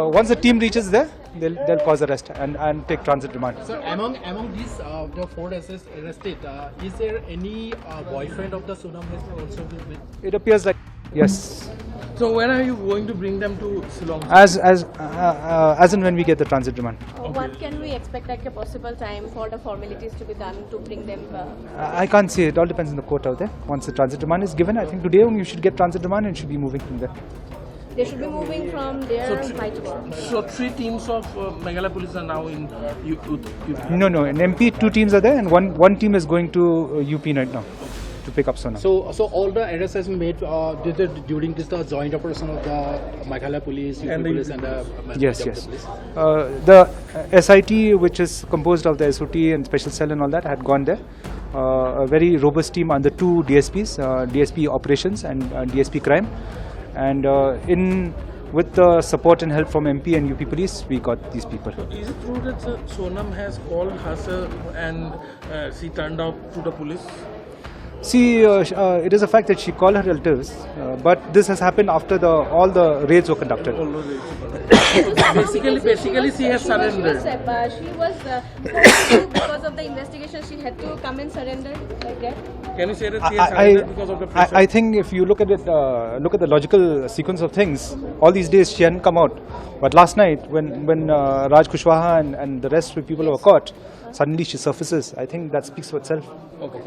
Once the team reaches there, they'll cause arrest and take transit remand. So among these the 4 arrested, is there any boyfriend of the Sonam has also been with? It appears like yes. So when are you going to bring them to Shillong? As and when we get the transit remand. What can we expect like a possible time for the formalities to be done to bring them? I can't say. It all depends on the court out there. Once the transit remand is given, I think today only you should get transit remand and should be moving from there. They should be moving from there by tomorrow. So 3 teams of Meghalaya police are now in UP. No. In MP, 2 teams are there, and one team is going to UP right now to pick up Sonam. So all the arrests has been made during this the joint operation of the Meghalaya police, UP police, and the Yes. police. The SIT, which is composed of the SOT and special cell and all that, had gone there. A very robust team under 2 DSPs, DSP operations and DSP crime. And with the support and help from MP and UP police, we got these people. Is it true that Sonam has called herself and she turned out to the police? See, it is a fact that she called her relatives, but this has happened after all the raids were conducted. Basically, she has surrendered. She was because of the investigation. She had to come and surrender like that. Can you say that she has surrendered because of the pressure? I think if you look at it, look at the logical sequence of things. All these days she hadn't come out, but last night when Raj Kushwaha and the rest of the people were caught, suddenly she surfaces. I think that speaks for itself. Okay.